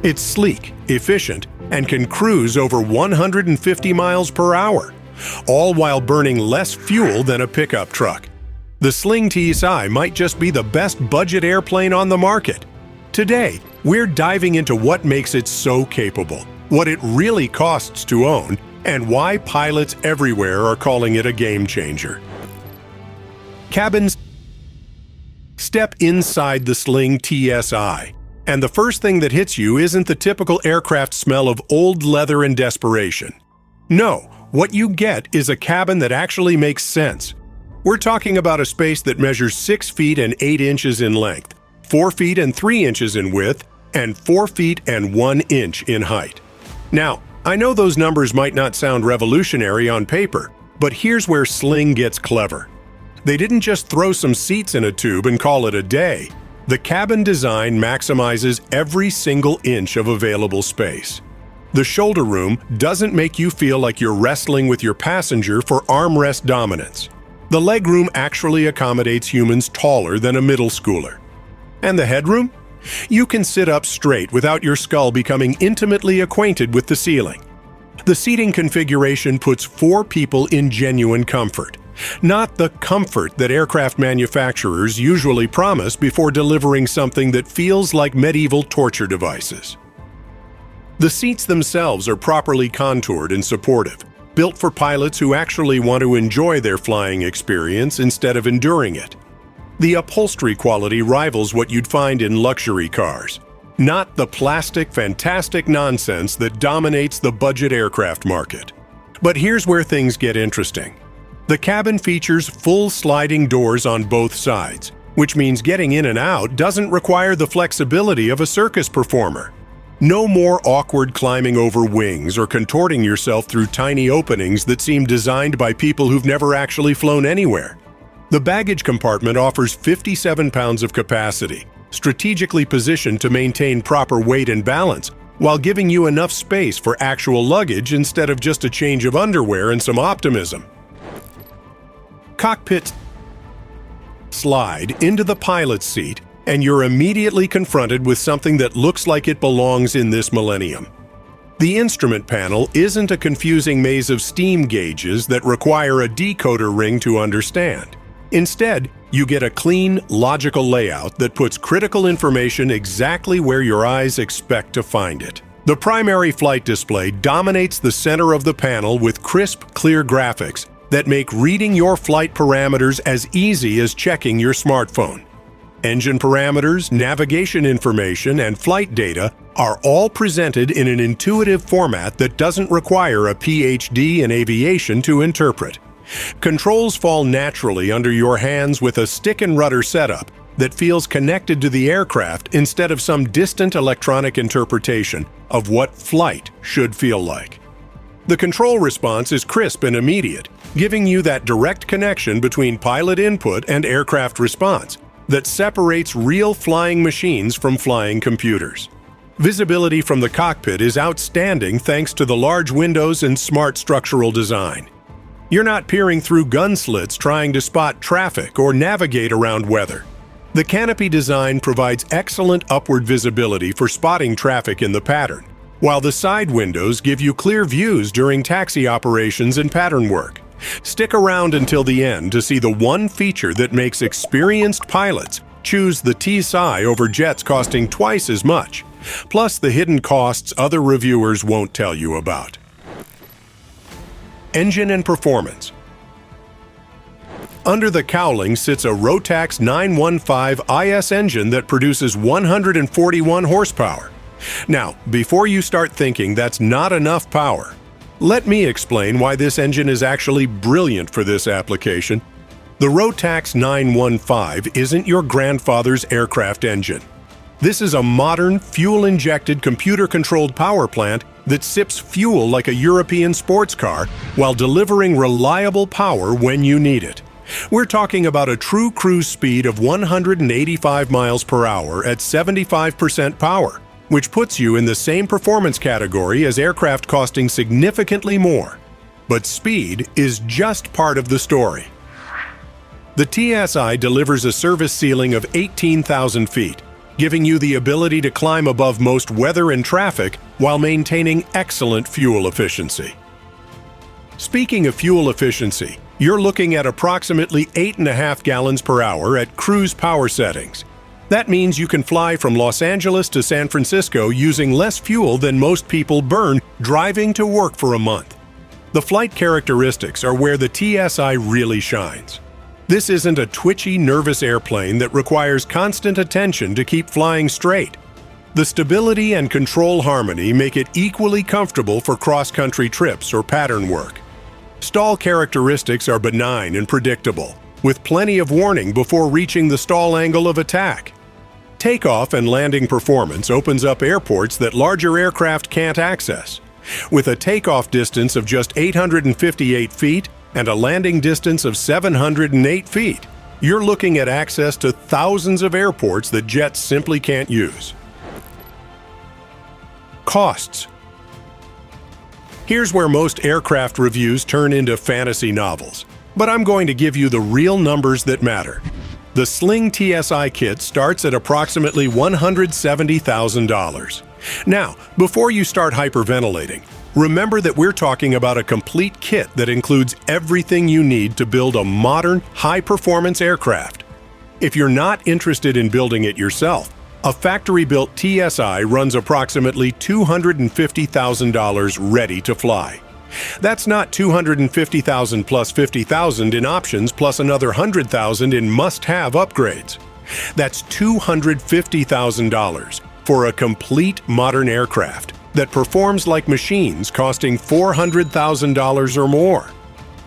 It's sleek, efficient, and can cruise over 150 miles per hour, all while burning less fuel than a pickup truck. The Sling TSi might just be the best budget airplane on the market. Today, we're diving into what makes it so capable, what it really costs to own, and why pilots everywhere are calling it a game changer. Cabins. Step inside the Sling TSi, and the first thing that hits you isn't the typical aircraft smell of old leather and desperation. No, what you get is a cabin that actually makes sense. We're talking about a space that measures 6 feet and 8 inches in length, 4 feet and 3 inches in width, and 4 feet and 1 inch in height. Now, I know those numbers might not sound revolutionary on paper, but here's where Sling gets clever. They didn't just throw some seats in a tube and call it a day. The cabin design maximizes every single inch of available space. The shoulder room doesn't make you feel like you're wrestling with your passenger for armrest dominance. The legroom actually accommodates humans taller than a middle schooler. And the headroom? You can sit up straight without your skull becoming intimately acquainted with the ceiling. The seating configuration puts 4 people in genuine comfort, not the comfort that aircraft manufacturers usually promise before delivering something that feels like medieval torture devices. The seats themselves are properly contoured and supportive, built for pilots who actually want to enjoy their flying experience instead of enduring it. The upholstery quality rivals what you'd find in luxury cars, not the plastic, fantastic nonsense that dominates the budget aircraft market. But here's where things get interesting. The cabin features full sliding doors on both sides, which means getting in and out doesn't require the flexibility of a circus performer. No more awkward climbing over wings or contorting yourself through tiny openings that seem designed by people who've never actually flown anywhere. The baggage compartment offers 57 pounds of capacity, strategically positioned to maintain proper weight and balance, while giving you enough space for actual luggage instead of just a change of underwear and some optimism. Cockpit. Slide into the pilot's seat, and you're immediately confronted with something that looks like it belongs in this millennium. The instrument panel isn't a confusing maze of steam gauges that require a decoder ring to understand. Instead, you get a clean, logical layout that puts critical information exactly where your eyes expect to find it. The primary flight display dominates the center of the panel with crisp, clear graphics that make reading your flight parameters as easy as checking your smartphone. Engine parameters, navigation information, and flight data are all presented in an intuitive format that doesn't require a PhD in aviation to interpret. Controls fall naturally under your hands with a stick and rudder setup that feels connected to the aircraft instead of some distant electronic interpretation of what flight should feel like. The control response is crisp and immediate, giving you that direct connection between pilot input and aircraft response that separates real flying machines from flying computers. Visibility from the cockpit is outstanding thanks to the large windows and smart structural design. You're not peering through gun slits trying to spot traffic or navigate around weather. The canopy design provides excellent upward visibility for spotting traffic in the pattern, while the side windows give you clear views during taxi operations and pattern work. Stick around until the end to see the one feature that makes experienced pilots choose the TSi over jets costing twice as much, plus the hidden costs other reviewers won't tell you about. Engine and performance. Under the cowling sits a Rotax 915 IS engine that produces 141 horsepower. Now, before you start thinking that's not enough power, let me explain why this engine is actually brilliant for this application. The Rotax 915 isn't your grandfather's aircraft engine. This is a modern, fuel-injected, computer-controlled power plant that sips fuel like a European sports car while delivering reliable power when you need it. We're talking about a true cruise speed of 185 miles per hour at 75% power, which puts you in the same performance category as aircraft costing significantly more. But speed is just part of the story. The TSi delivers a service ceiling of 18,000 feet, giving you the ability to climb above most weather and traffic while maintaining excellent fuel efficiency. Speaking of fuel efficiency, you're looking at approximately 8.5 gallons per hour at cruise power settings. That means you can fly from Los Angeles to San Francisco using less fuel than most people burn driving to work for a month. The flight characteristics are where the TSi really shines. This isn't a twitchy, nervous airplane that requires constant attention to keep flying straight. The stability and control harmony make it equally comfortable for cross-country trips or pattern work. Stall characteristics are benign and predictable, with plenty of warning before reaching the stall angle of attack. Takeoff and landing performance opens up airports that larger aircraft can't access. With a takeoff distance of just 858 feet and a landing distance of 708 feet, you're looking at access to thousands of airports that jets simply can't use. Costs. Here's where most aircraft reviews turn into fantasy novels, but I'm going to give you the real numbers that matter. The Sling TSi kit starts at approximately $170,000. Now, before you start hyperventilating, remember that we're talking about a complete kit that includes everything you need to build a modern, high-performance aircraft. If you're not interested in building it yourself, a factory-built TSi runs approximately $250,000 ready to fly. That's not $250,000 plus $50,000 in options plus another $100,000 in must-have upgrades. That's $250,000 for a complete modern aircraft that performs like machines costing $400,000 or more.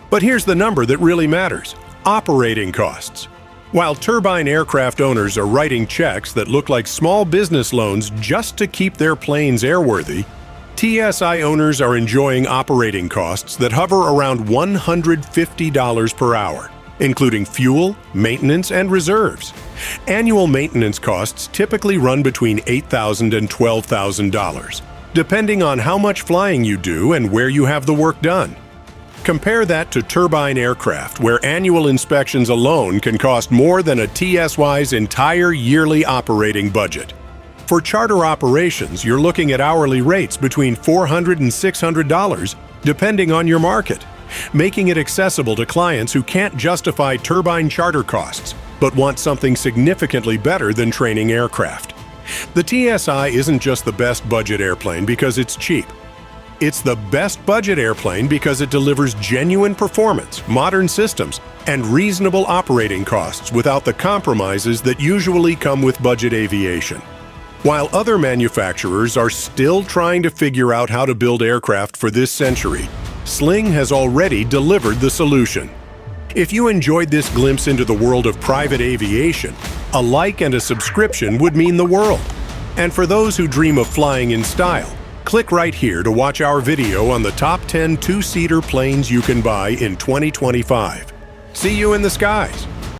But here's the number that really matters: operating costs. While turbine aircraft owners are writing checks that look like small business loans just to keep their planes airworthy, TSi owners are enjoying operating costs that hover around $150 per hour, including fuel, maintenance, and reserves. Annual maintenance costs typically run between $8,000 and $12,000, depending on how much flying you do and where you have the work done. Compare that to turbine aircraft, where annual inspections alone can cost more than a TSi's entire yearly operating budget. For charter operations, you're looking at hourly rates between $400 and $600, depending on your market, making it accessible to clients who can't justify turbine charter costs, but want something significantly better than training aircraft. The TSi isn't just the best budget airplane because it's cheap. It's the best budget airplane because it delivers genuine performance, modern systems, and reasonable operating costs without the compromises that usually come with budget aviation. While other manufacturers are still trying to figure out how to build aircraft for this century, Sling has already delivered the solution. If you enjoyed this glimpse into the world of private aviation, a like and a subscription would mean the world. And for those who dream of flying in style, click right here to watch our video on the top 10 two-seater planes you can buy in 2025. See you in the skies!